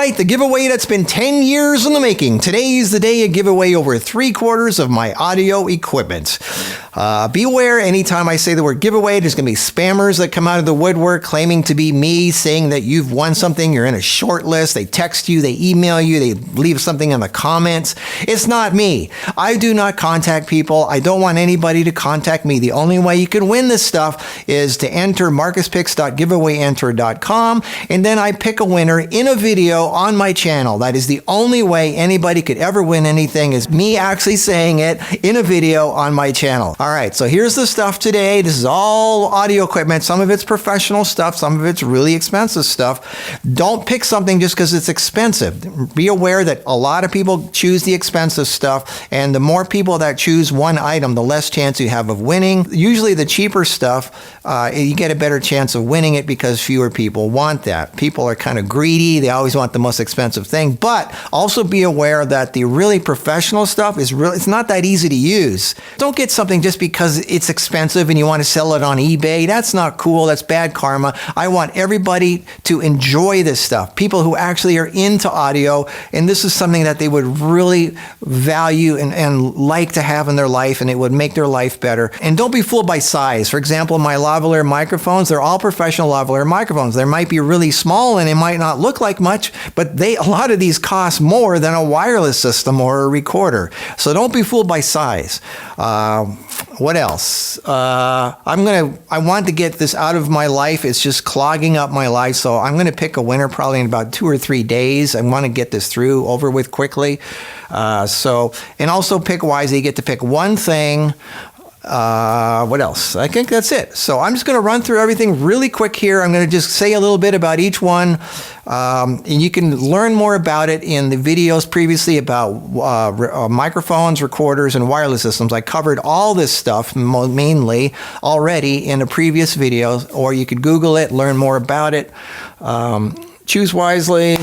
right, the giveaway that's been 10 years in the making. Today is the day I give away over 3/4 of my audio equipment. Be aware, anytime I say the word giveaway, there's going to be spammers that come out of the woodwork claiming to be me, saying that you've won something, you're in a short list, they text you, they email you, they leave something in the comments. It's not me. I do not contact people. I don't want anybody to contact me. The only way you can win this stuff is to enter marcuspicks.giveawayenter.com, and then I pick a winner in a video on my channel. That is the only way anybody could ever win anything, is me actually saying it in a video on my channel. All right, so here's the stuff today. This is all audio equipment. Some of it's professional stuff. Some of it's really expensive stuff. Don't pick something just because it's expensive. Be aware that a lot of people choose the expensive stuff, and the more people that choose one item, the less chance you have of winning. Usually the cheaper stuff, you get a better chance of winning it because fewer people want that. People are kind of greedy. They always want the most expensive thing. But also be aware that the really professional stuff is it's not that easy to use. Don't get something just because it's expensive and you want to sell it on eBay. That's not cool. That's bad karma. I want everybody to enjoy this stuff. People who actually are into audio, and this is something that they would really value and like to have in their life, and it would make their life better. And don't be fooled by size. For example, my lavalier microphones, they're all professional lavalier microphones. They might be really small and it might not look like much, but a lot of these cost more than a wireless system or a recorder. So don't be fooled by size. What else? I want to get this out of my life. It's just clogging up my life. So I'm going to pick a winner probably in about 2 or 3 days. I want to get this over with quickly. And also pick wisely. You get to pick one thing. What else? I think that's it. So I'm just going to run through everything really quick here. I'm going to just say a little bit about each one. And you can learn more about it in the videos previously about microphones, recorders, and wireless systems. I covered all this stuff mainly already in a previous video, or you could Google it, learn more about it. Choose wisely.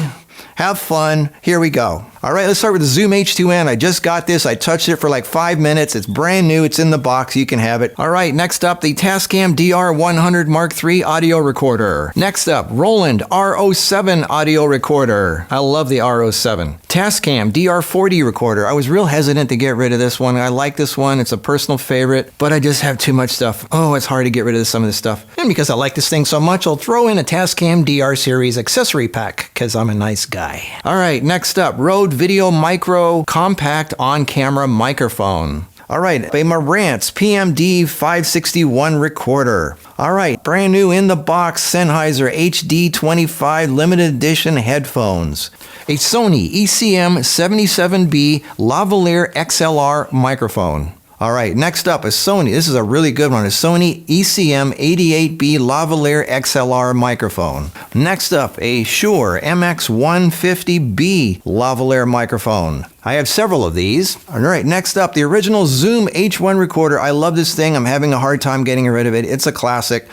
Have fun. Here we go. All right, let's start with the Zoom H2n. I just got this. I touched it for like 5 minutes. It's brand new. It's in the box. You can have it. All right, next up, the Tascam DR100 Mark III audio recorder. Next up, Roland R07 audio recorder. I love the R07. Tascam DR40 recorder. I was real hesitant to get rid of this one. I like this one. It's a personal favorite, but I just have too much stuff. Oh, it's hard to get rid of some of this stuff. And because I like this thing so much, I'll throw in a Tascam DR series accessory pack because I'm a nice guy. All right, next up, Rode Video Micro Compact on-camera microphone. All right, a Marantz PMD 561 recorder. All right, brand new in the box Sennheiser HD25 limited edition headphones. A Sony ECM77B lavalier XLR microphone. All right, next up, a Sony, this is a really good one, a Sony ECM88B lavalier XLR microphone. Next up, a Shure MX150B lavalier microphone. I have several of these. All right, next up, the original Zoom H1 recorder. I love this thing. I'm having a hard time getting rid of it. It's a classic.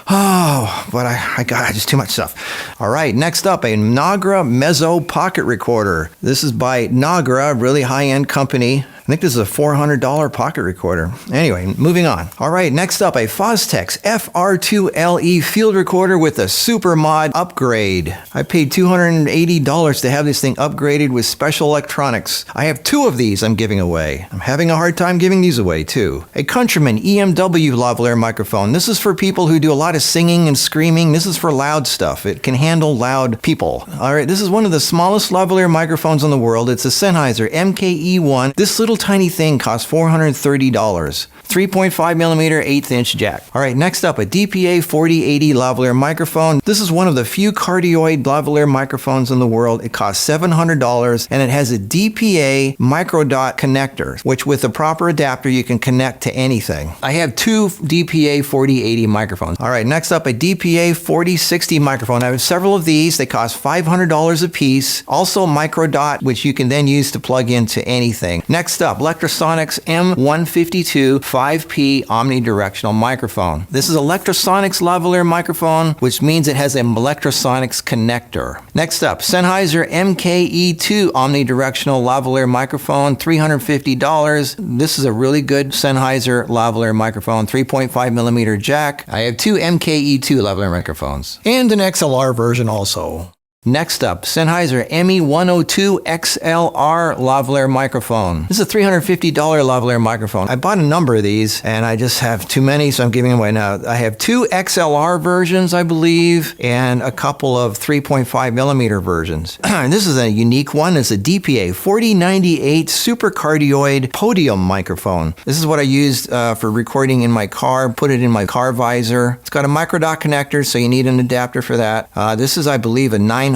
Oh, but I got just too much stuff. All right, next up, a Nagra Mezzo pocket recorder. This is by Nagra, really high-end company. I think this is a $400 pocket recorder. Anyway, moving on. All right, next up, a Fostex FR2LE field recorder with a super mod upgrade. I paid $280 to have this thing upgraded with special electronics. I have 2 of these I'm giving away. I'm having a hard time giving these away, too. A Countryman EMW lavalier microphone. This is for people who do a lot of singing and screaming. This is for loud stuff. It can handle loud people. All right, this is one of the smallest lavalier microphones in the world. It's a Sennheiser MKE1. This little tiny thing costs $430. 3.5 millimeter 1/8 inch jack. All right, next up, a DPA 4080 lavalier microphone. This is one of the few cardioid lavalier microphones in the world. It costs $700, and it has a DPA microdot connector, which with the proper adapter, you can connect to anything. I have 2 DPA 4080 microphones. All right, next up, a DPA 4060 microphone. I have several of these. They cost $500 a piece. Also microdot, which you can then use to plug into anything. Next up, Lectrosonics M152 5P omnidirectional microphone. This is a Lectrosonics lavalier microphone, which means it has a Lectrosonics connector. Next up, Sennheiser MKE2 omnidirectional lavalier microphone, $350. This is a really good Sennheiser lavalier microphone, 3.5 millimeter jack. I have 2 MKE2 lavalier microphones and an XLR version also. Next up, Sennheiser ME102 XLR lavalier microphone. This is a $350 lavalier microphone. I bought a number of these and I just have too many, so I'm giving them away now. I have 2 XLR versions, I believe, and a couple of 3.5 millimeter versions. And this is a unique one. It's a DPA 4098 supercardioid podium microphone. This is what I used for recording in my car, put it in my car visor. It's got a microDOT connector, so you need an adapter for that. This is, I believe, a $900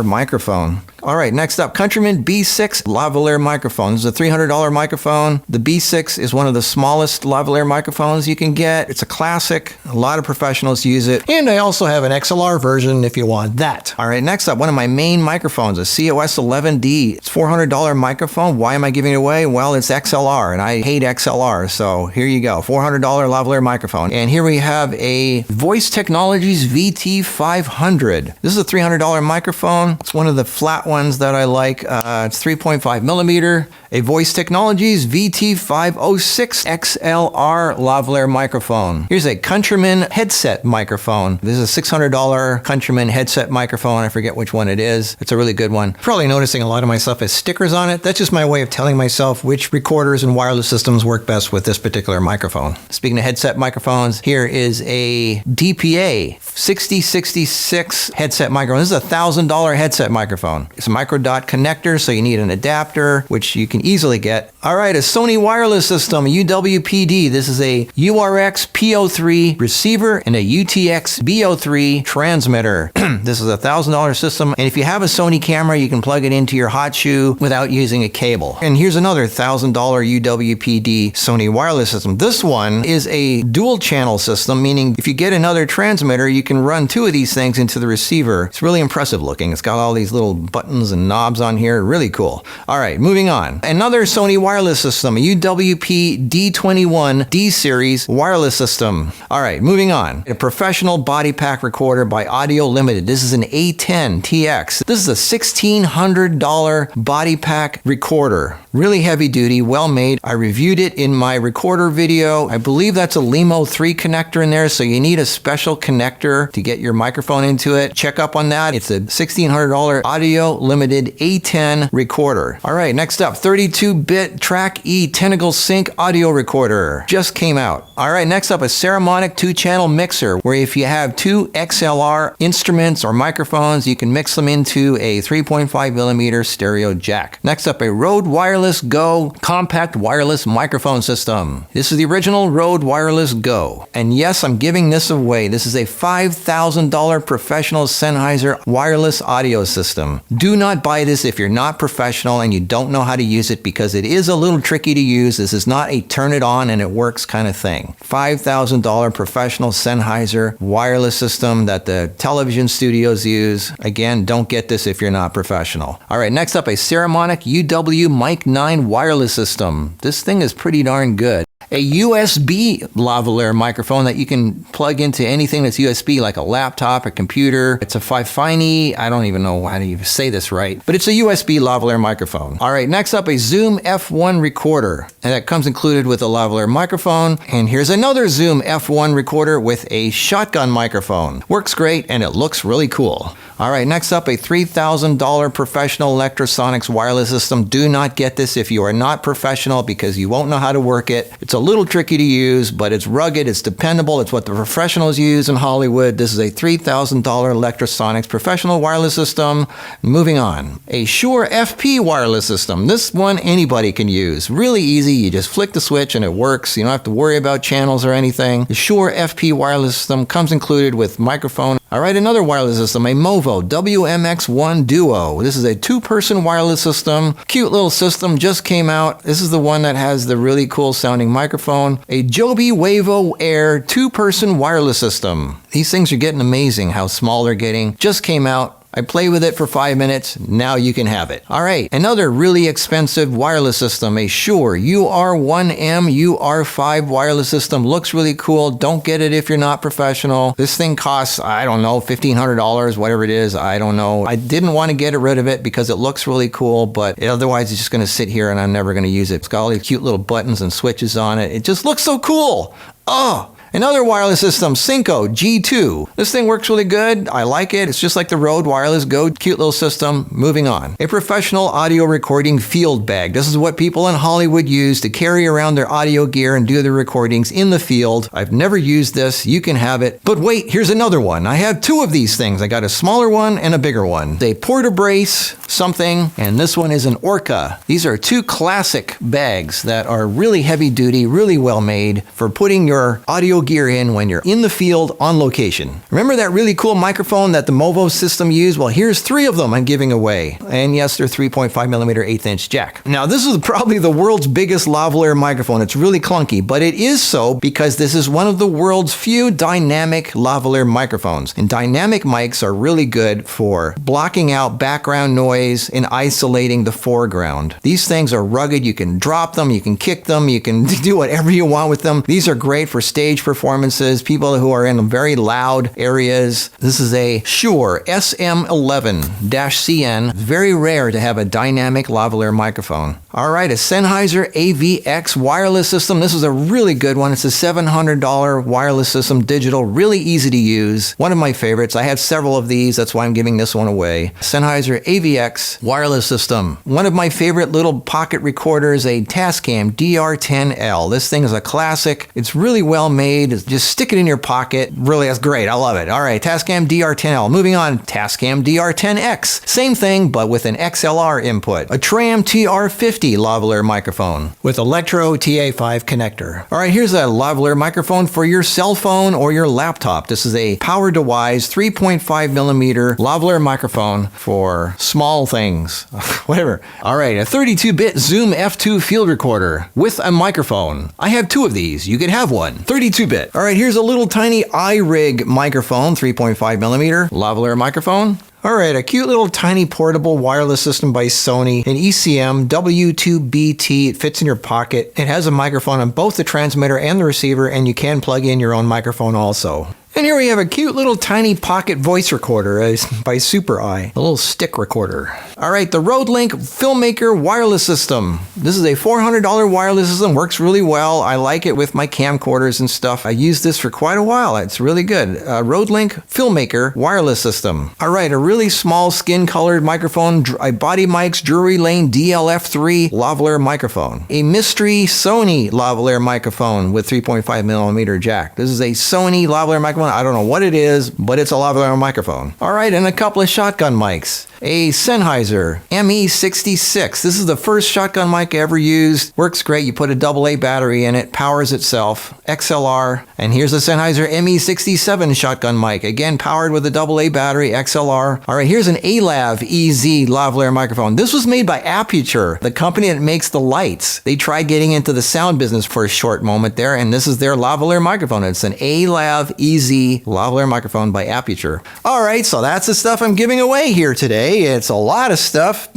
microphone. All right, next up, Countryman B6 lavalier microphone. This is a $300 microphone. The B6 is one of the smallest lavalier microphones you can get. It's a classic. A lot of professionals use it. And I also have an XLR version if you want that. All right, next up, one of my main microphones, a COS 11D. It's a $400 microphone. Why am I giving it away? Well, it's XLR, and I hate XLR, so here you go. $400 lavalier microphone. And here we have a Voice Technologies VT500. This is a $300 microphone. It's one of the flat ones that I like. It's 3.5 millimeter. A Voice Technologies VT506 XLR lavalier microphone. Here's a Countryman headset microphone. This is a $600 Countryman headset microphone. I forget which one it is. It's a really good one. Probably noticing a lot of my stuff has stickers on it. That's just my way of telling myself which recorders and wireless systems work best with this particular microphone. Speaking of headset microphones, here is a DPA 6066 headset microphone. This is a $1,000 headset microphone. It's a microDOT connector, so you need an adapter, which you can easily get. All right, a Sony wireless system, UWPD. This is a URX PO3 receiver and a UTX BO3 transmitter. This is a $1,000 system, and if you have a Sony camera, you can plug it into your hot shoe without using a cable. And here's another $1,000 UWPD Sony wireless system. This one is a dual channel system, meaning if you get another transmitter, you can run 2 of these things into the receiver. It's really impressive looking. It's got all these little buttons and knobs on here. Really cool. All right, moving on. Another Sony wireless system, a UWP D21 D series wireless system. All right, moving on. A professional body pack recorder by Audio Limited. This is an A10 TX. This is a $1,600 body pack recorder. Really heavy duty, well made. I reviewed it in my recorder video. I believe that's a LEMO 3 connector in there, so you need a special connector to get your microphone into it. Check up on that. It's a $1,600 Audio Limited A10 recorder. All right, next up, 32-bit Track E Tentacle Sync audio recorder. Just came out. All right, next up, a Saramonic 2-channel mixer, where if you have 2 XLR instruments or microphones, you can mix them into a 3.5 millimeter stereo jack. Next up, a Rode Wireless Go compact wireless microphone system. This is the original Rode Wireless Go. And yes, I'm giving this away. This is a $5,000 professional Sennheiser wireless audio system. Do not buy this if you're not professional and you don't know how to use it, because it is a little tricky to use. This is not a turn it on and it works kind of thing. $5,000 professional Sennheiser wireless system that the television studios use. Again, don't get this if you're not professional. All right, next up, a Saramonic UW Mic 9 wireless system. This thing is pretty darn good. A USB lavalier microphone that you can plug into anything that's USB, like a laptop, a computer. It's a Fifine, I don't even know how to even say this right, but it's a USB lavalier microphone. All right, next up, a Zoom F1 recorder, and that comes included with a lavalier microphone. And here's another Zoom F1 recorder with a shotgun microphone. Works great, and it looks really cool. All right, next up, a $3,000 professional Electrosonics wireless system. Do not get this if you are not professional, because you won't know how to work it. It's a little tricky to use, but it's rugged, it's dependable, it's what the professionals use in Hollywood. This is a $3,000 Electrosonics professional wireless system. Moving on. A Shure FP wireless system. This one anybody can use. Really easy, you just flick the switch and it works. You don't have to worry about channels or anything. The Shure FP wireless system comes included with microphone. All right, another wireless system, a Movo WMX1 Duo. This is a 2-person wireless system. Cute little system, just came out. This is the one that has the really cool sounding microphone. A Joby Wavo Air 2-person wireless system. These things are getting amazing how small they're getting. Just came out. I play with it for 5 minutes. Now you can have it. All right, another really expensive wireless system, a Shure UR1M UR5 wireless system. Looks really cool. Don't get it if you're not professional. This thing costs, I don't know, $1,500, whatever it is. I don't know. I didn't want to get rid of it because it looks really cool, but otherwise it's just going to sit here and I'm never going to use it. It's got all these cute little buttons and switches on it. It just looks so cool. Oh, Another wireless system, Synco G2. This thing works really good. I like it. It's just like the Rode Wireless Go. Cute little system. Moving on. A professional audio recording field bag. This is what people in Hollywood use to carry around their audio gear and do their recordings in the field. I've never used this. You can have it. But wait, here's another one. I have two of these things. I got a smaller one and a bigger one. They Porta-Brace something, and this one is an Orca. These are two classic bags that are really heavy duty, really well made for putting your audio gear in when you're in the field on location. Remember that really cool microphone that the Movo system used? Well, here's three of them I'm giving away. And yes, they're 3.5 millimeter 1/8 inch jack. Now, this is probably the world's biggest lavalier microphone. It's really clunky, but it is so because this is one of the world's few dynamic lavalier microphones. And dynamic mics are really good for blocking out background noise and isolating the foreground. These things are rugged. You can drop them, you can kick them, you can do whatever you want with them. These are great for stage performances, people who are in very loud areas. This is a Shure SM11-CN. Very rare to have a dynamic lavalier microphone. All right, a Sennheiser AVX wireless system. This is a really good one. It's a $700 wireless system, digital, really easy to use. One of my favorites. I have several of these. That's why I'm giving this one away. Sennheiser AVX wireless system. One of my favorite little pocket recorders, a Tascam DR10L. This thing is a classic. It's really well made. Just stick it in your pocket. Really, that's great. I love it. All right, Tascam DR10L. Moving on, Tascam DR10X. Same thing, but with an XLR input. A Tram TR50 lavalier microphone with Electro TA5 connector. All right, here's a lavalier microphone for your cell phone or your laptop. This is a Power-Dewise 3.5 millimeter lavalier microphone for small things. Whatever. All right, a 32-bit Zoom F2 field recorder with a microphone. I have two of these. You could have one. 32-bit. All right, here's a little tiny iRig microphone, 3.5 millimeter lavalier microphone. All right, a cute little tiny portable wireless system by Sony, an ECM W2BT. It fits in your pocket. It has a microphone on both the transmitter and the receiver, and you can plug in your own microphone also. And here we have a cute little tiny pocket voice recorder by SuperEye, a little stick recorder. All right, the Rode Link Filmmaker wireless system. This is a $400 wireless system, works really well. I like it with my camcorders and stuff. I used this for quite a while. It's really good. Rode Link Filmmaker wireless system. All right, a really small skin-colored microphone, a Body Mics Drury Lane DLF3 lavalier microphone. A mystery Sony lavalier microphone with 3.5 millimeter jack. This is a Sony lavalier microphone. I don't know what it is, but it's a lavalier microphone. All right, and a couple of shotgun mics. A Sennheiser ME66. This is the first shotgun mic I ever used. Works great. You put a AA battery in it, powers itself. XLR. And here's a Sennheiser ME67 shotgun mic. Again, powered with a AA battery, XLR. All right, here's an ALAV EZ lavalier microphone. This was made by Aputure, the company that makes the lights. They tried getting into the sound business for a short moment there, and this is their lavalier microphone. It's an ALAV EZ lavalier microphone by Aputure. All right, so that's the stuff I'm giving away here today. It's a lot of stuff.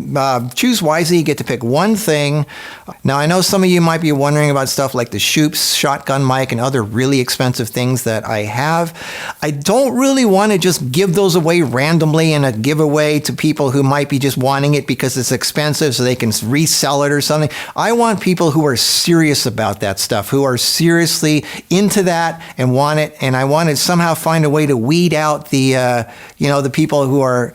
Choose wisely. You get to pick one thing. Now, I know some of you might be wondering about stuff like the Schoeps shotgun mic and other really expensive things that I have. I don't really want to just give those away randomly in a giveaway to people who might be just wanting it because it's expensive so they can resell it or something. I want people who are serious about that stuff, who are seriously into that and want it. And I want to somehow find a way to weed out the people who are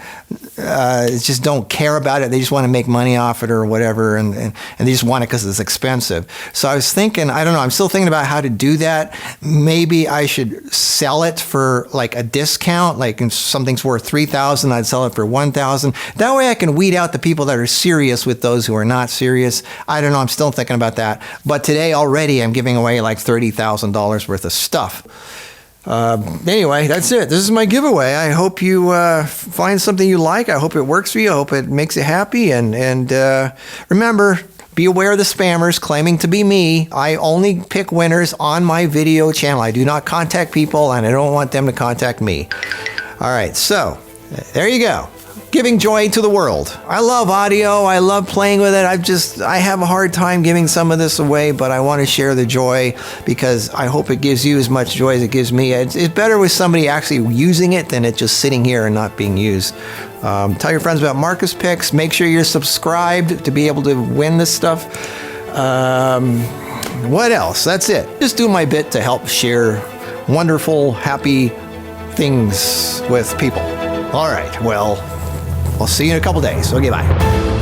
just don't care about it. They just want to make money off it or whatever, and they just want it because it's expensive. So I was thinking, I don't know, I'm still thinking about how to do that. Maybe I should sell it for like a discount, like if something's worth $3,000, I'd sell it for $1,000. That way I can weed out the people that are serious with those who are not serious. I don't know, I'm still thinking about that. But today already I'm giving away like $30,000 worth of stuff. Anyway, that's it. This is my giveaway. I hope you find something you like. I hope it works for you. I hope it makes you happy. And remember, be aware of the spammers claiming to be me. I only pick winners on my video channel. I do not contact people, and I don't want them to contact me. All right, so there you go. Giving joy to the world. I love audio. I love playing with it. I have a hard time giving some of this away, but I want to share the joy because I hope it gives you as much joy as it gives me. It's better with somebody actually using it than it just sitting here and not being used. Tell your friends about Marcus Picks. Make sure you're subscribed to be able to win this stuff. What else? That's it. Just do my bit to help share wonderful, happy things with people. All right, well, I'll see you in a couple days. Okay, bye.